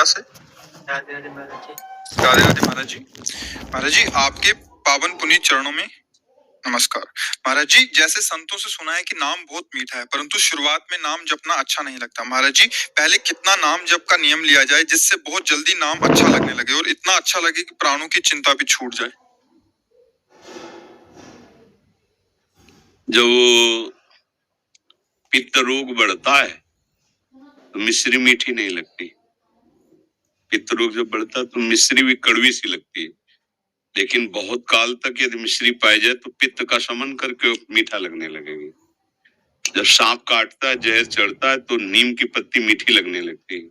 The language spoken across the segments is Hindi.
से? राधे राधे महाराज जी। राधे राधे महाराज जी। महाराज जी, आपके पावन पुनीत चरणों में नमस्कार। महाराज जी, जैसे संतों से सुना है कि नाम बहुत मीठा है, परंतु शुरुआत में नाम जपना अच्छा नहीं लगता। महाराज जी, पहले कितना नाम जप का नियम लिया जाए जिससे बहुत जल्दी नाम अच्छा लगने लगे और इतना अच्छा लगे कि प्राणों की चिंता भी छूट जाए? जब पित्त रोग बढ़ता है तो मिश्री मीठी नहीं लगती। पित्त रोग जब बढ़ता है तो मिश्री भी कड़वी सी लगती है, लेकिन बहुत काल तक यदि मिश्री पाई जाए तो पित्त का शमन करके मीठा लगने लगेगी। जब सांप काटता है, जहर चढ़ता है तो नीम की पत्ती मीठी लगने लगती है,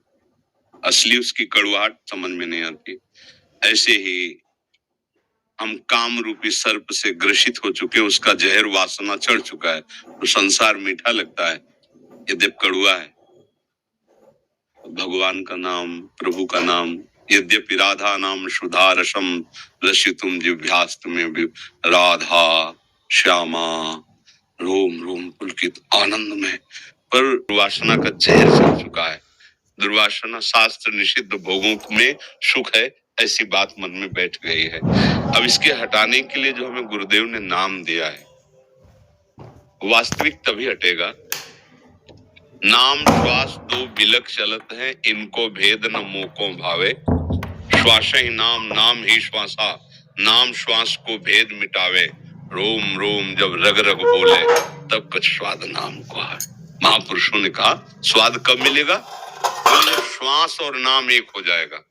असली उसकी कड़वाहट समझ में नहीं आती। ऐसे ही हम काम रूपी सर्प से ग्रसित हो चुके, उसका जहर वासना चढ़ चुका है तो संसार मीठा लगता है, यद्यप कड़वा है। भगवान का नाम, प्रभु का नाम, यद्यपि राधा नाम सुधा रसम रसितुम जिह्वास्त में राधा श्यामा रोम रोम पुलकित आनंद में, पर दुर्वासना का जहर चढ़ चुका है। दुर्वासना शास्त्र निषिद्ध भोगों में सुख है, ऐसी बात मन में बैठ गई है। अब इसके हटाने के लिए जो हमें गुरुदेव ने नाम दिया है, वास्तविक तभी हटेगा। नाम श्वास दो बिलक चलत है, इनको भेद न मोको भावे। श्वास ही नाम, नाम ही श्वासा, नाम श्वास को भेद मिटावे। रोम रोम जब रग रग बोले, तब कुछ स्वाद नाम को है। महापुरुषों ने कहा स्वाद कब मिलेगा? जब श्वास और नाम एक हो जाएगा।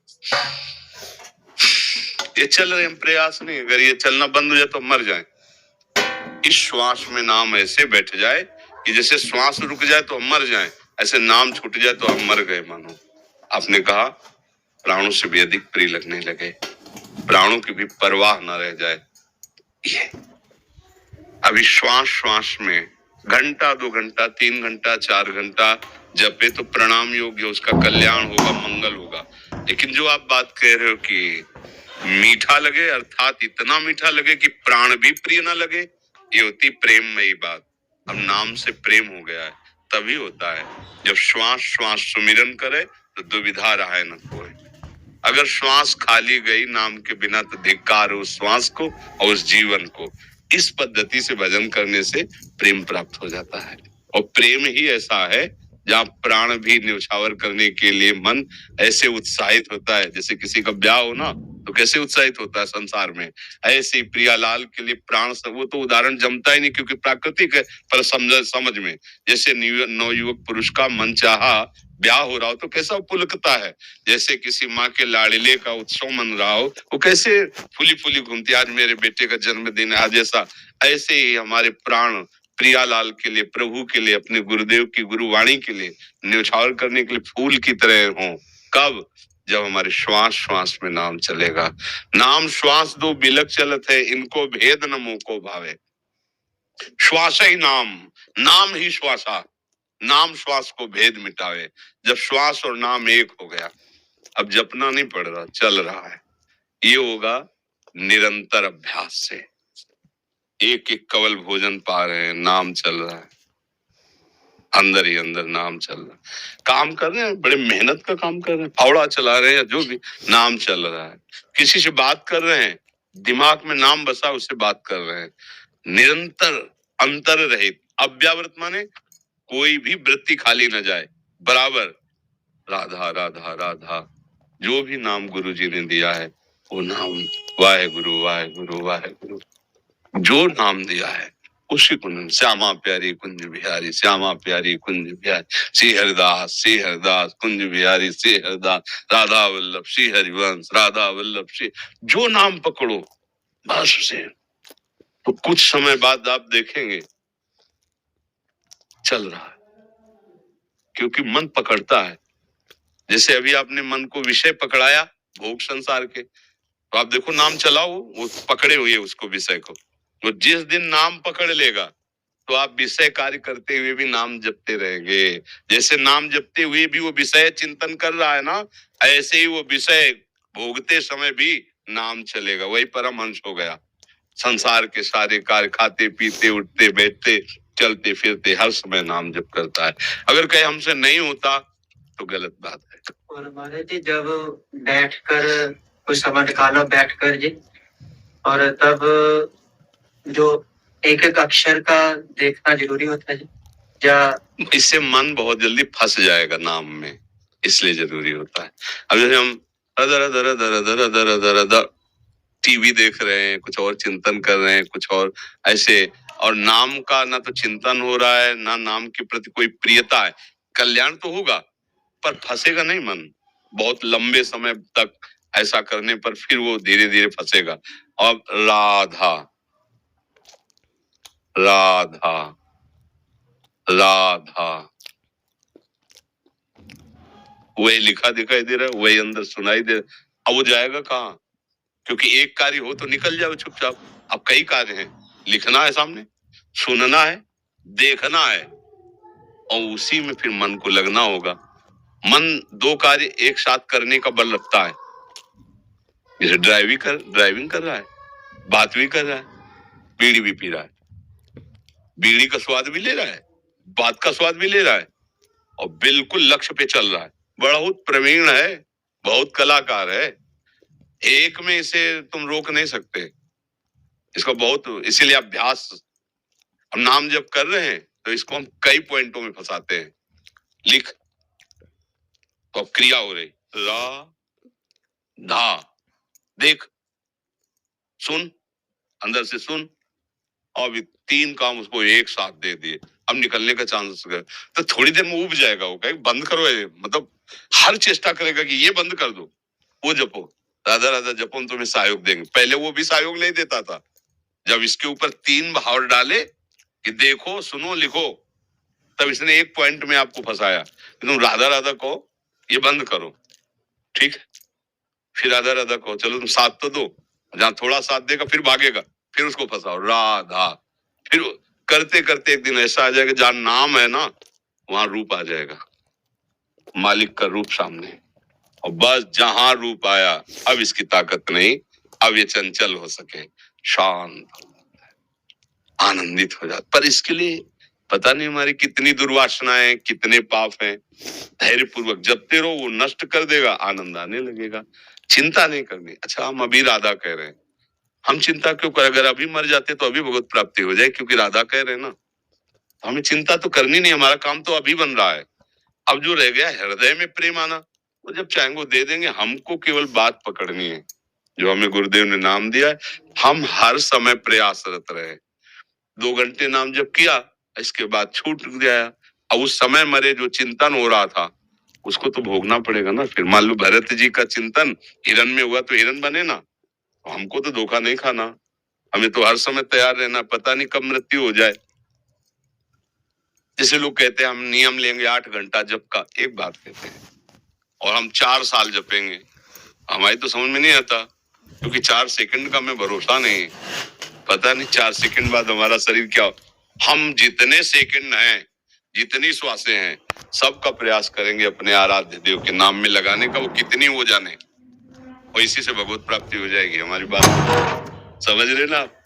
ये चल रहे हैं प्रयास नहीं, अगर ये चलना बंद हो जाए तो मर जाए। इस श्वास में नाम ऐसे बैठ जाए कि जैसे श्वास रुक जाए तो हम मर जाएं, ऐसे नाम छूट जाए तो हम मर गए मानो। आपने कहा प्राणों से भी अधिक प्रिय लगने लगे, प्राणों की भी परवाह न रह जाए। ये अभी श्वास श्वास में घंटा 2 घंटा 3 घंटा 4 घंटा जपे तो प्रणाम योग्य, उसका कल्याण होगा, मंगल होगा। लेकिन जो आप बात कह रहे हो कि मीठा लगे, अर्थात इतना मीठा लगे कि प्राण भी प्रिय न लगे, ये होती प्रेममयी बात। अब नाम से प्रेम हो गया है, तभी होता है जब श्वास श्वास सुमिरन करे तो दुविधा रहा न कोई। अगर श्वास खाली गई नाम के बिना तो धिक्कार उस श्वास को और उस जीवन को। इस पद्धति से भजन करने से प्रेम प्राप्त हो जाता है, और प्रेम ही ऐसा है जहाँ प्राण भी न्यौछावर करने के लिए मन ऐसे उत्साहित होता है। जैसे किसी का ब्याह हो ना तो कैसे उत्साहित होता है संसार में, ऐसे ही प्रियालाल के लिए प्राण, वो तो उदाहरण जमता ही नहीं क्योंकि प्राकृतिक है, पर समझ में जैसे नवयुवक पुरुष का मन चाहा ब्याह हो रहा हो तो कैसा पुलकता है। जैसे किसी माँ के लाड़िले का उत्सव मन रहा हो, वो कैसे फूली फूली घूमती, आज मेरे बेटे का जन्मदिन है आज ऐसा। ऐसे ही हमारे प्राण प्रियालाल के लिए, प्रभु के लिए, अपने गुरुदेव की गुरुवाणी के लिए न्यौछावर करने के लिए फूल की तरह हो। कब? जब हमारे श्वास श्वास में नाम चलेगा। नाम श्वास दो बिलक चलत है, इनको भेद न मोको भावे। श्वास ही नाम, नाम ही श्वासा, नाम श्वास को भेद मिटावे। जब श्वास और नाम एक हो गया, अब जपना नहीं पड़ रहा, चल रहा है। ये होगा निरंतर अभ्यास से। एक एक कवल भोजन पा रहे हैं, नाम चल रहा है, अंदर ही अंदर नाम चल रहा है। काम कर रहे हैं, बड़े मेहनत का काम कर रहे हैं, फावड़ा चला रहे हैं, जो भी नाम चल रहा है। किसी से बात कर रहे हैं, दिमाग में नाम बसा, उससे बात कर रहे हैं। निरंतर अंतर रहित अव्यावृत माने कोई भी वृत्ति खाली न जाए, बराबर राधा राधा राधा। जो भी नाम गुरु जी ने दिया है वो नाम, वाहे गुरु वाहे गुरु वाहे गुरु, जो नाम दिया है उसी को। श्यामा प्यारी कुंज बिहारी, श्यामा प्यारी कुंज बिहारी, श्री हरिदास कुंज बिहारी, श्री हरिदास, राधा वल्लभ श्री हरिवंश, राधा वल्लभ श्री। जो नाम पकड़ो बस उसे, तो कुछ समय बाद आप देखेंगे चल रहा है, क्योंकि मन पकड़ता है। जैसे अभी आपने मन को विषय पकड़ाया भोग संसार के, तो आप देखो नाम चलाओ, वो पकड़े हुए उसको, विषय को। तो जिस दिन नाम पकड़ लेगा तो आप विषय कार्य करते हुए भी नाम जपते रहेंगे। जैसे नाम जपते हुए भी वो विषय चिंतन कर रहा है ना, ऐसे ही वो विषय भोगते समय भी नाम चलेगा। वही परमहंस हो गया। संसार के सारे कार्य, खाते पीते उठते बैठते चलते फिरते हर समय नाम जप करता है। अगर कहे हमसे नहीं होता तो गलत बात है। और महाराज जी जब बैठकर कुछ समय निकालो बैठकर जी, और तब जो एक एक अक्षर का देखना जरूरी होता है जी, या इससे मन बहुत जल्दी फंस जाएगा नाम में, इसलिए जरूरी होता है। अब जैसे हम दर दर दर दर दर दर दर टीवी देख रहे हैं, कुछ और चिंतन कर रहे हैं, कुछ और ऐसे, और नाम का ना तो चिंतन हो रहा है, ना नाम के प्रति कोई प्रियता है। कल्याण तो होगा पर फंसेगा नहीं मन, बहुत लंबे समय तक ऐसा करने पर फिर वो धीरे धीरे फंसेगा। अब राधा राधा राधा वही लिखा दिखाई दे रहा है, वही अंदर सुनाई दे रहा है। अब वो जाएगा कहाँ? क्योंकि एक कार्य हो तो निकल जाओ चुपचाप। अब कई कार्य हैं, लिखना है सामने, सुनना है, देखना है, और उसी में फिर मन को लगना होगा। मन दो कार्य एक साथ करने का बल रखता है। जैसे ड्राइविंग कर रहा है, बात भी कर रहा है, बीड़ी भी पी रहा है, बीड़ी का स्वाद भी ले रहा है, बात का स्वाद भी ले रहा है, और बिल्कुल लक्ष्य पे चल रहा है। बहुत प्रवीण है, बहुत कलाकार है, एक में इसे तुम रोक नहीं सकते। इसका बहुत, इसीलिए अभ्यास। हम नाम जब कर रहे हैं तो इसको हम कई पॉइंटों में फंसाते हैं। लिख तो अब क्रिया हो रही, रा धा, देख, सुन, अंदर से सुन, और अभी तीन काम उसको एक साथ दे दिए। अब निकलने का चांस तो थोड़ी देर में उब जाएगा, वो कहेगा बंद करो, मतलब हर चेष्टा करेगा कि ये बंद कर दो, वो जपो, राधा राधा जपो, तुम्हें सहयोग देंगे। पहले वो भी सहयोग नहीं देता था। जब इसके ऊपर तीन भाव डाले कि देखो, सुनो, लिखो, तब इसने एक पॉइंट में आपको फंसाया कि तुम राधा राधा कहो, ये बंद करो, ठीक है, फिर राधा राधा कहो, चलो तुम साथ तो दो, जहां थोड़ा साथ देगा फिर भागेगा, फिर उसको फंसाओ, राधा। फिर करते करते एक दिन ऐसा आ जाएगा जहां नाम है ना, वहां रूप आ जाएगा, मालिक का रूप सामने, और बस जहां रूप आया, अब इसकी ताकत नहीं, अब ये चंचल हो सके, शांत, आनंदित हो जाता। पर इसके लिए पता नहीं हमारी कितनी दुर्वासनाएं, कितने पाप हैं। धैर्य पूर्वक जपते रहो, वो नष्ट कर देगा, आनंद आने लगेगा। चिंता नहीं करनी। अच्छा, हम अभी राधा कह रहे हैं, हम चिंता क्यों करें? अगर अभी मर जाते तो अभी भगवत प्राप्ति हो जाए, क्योंकि राधा कह रहे हैं ना, हमें चिंता तो करनी नहीं, हमारा काम तो अभी बन रहा है। अब जो रह गया हृदय में प्रेम आना, वो जब चाहेंगे वो दे देंगे। हमको केवल बात पकड़नी है जो हमें गुरुदेव ने नाम दिया है। हम हर समय प्रयासरत रहे। 2 घंटे नाम जप किया, इसके बाद छूट गया, अब उस समय मरे जो चिंतन हो रहा था उसको तो भोगना पड़ेगा ना। फिर मान लो भरत जी का चिंतन हिरण में हुआ तो हिरण बने ना, तो हमको तो धोखा नहीं खाना, हमें तो हर समय तैयार रहना, पता नहीं कब मृत्यु हो जाए। जैसे लोग कहते हैं हम नियम लेंगे 8 घंटा जप का, एक बात कहते हैं, और हम 4 साल जपेंगे, हमारी तो समझ में नहीं आता, क्योंकि 4 सेकंड का हमें भरोसा नहीं, पता नहीं 4 सेकंड बाद हमारा शरीर क्या हो। हम जितने सेकंड हैं, जितनी श्वासें हैं, सबका प्रयास करेंगे अपने आराध्य देव के नाम में लगाने का, वो कितनी हो जाने, और इसी से भगवत प्राप्ति हो जाएगी। हमारी बात समझ रहे ना आप?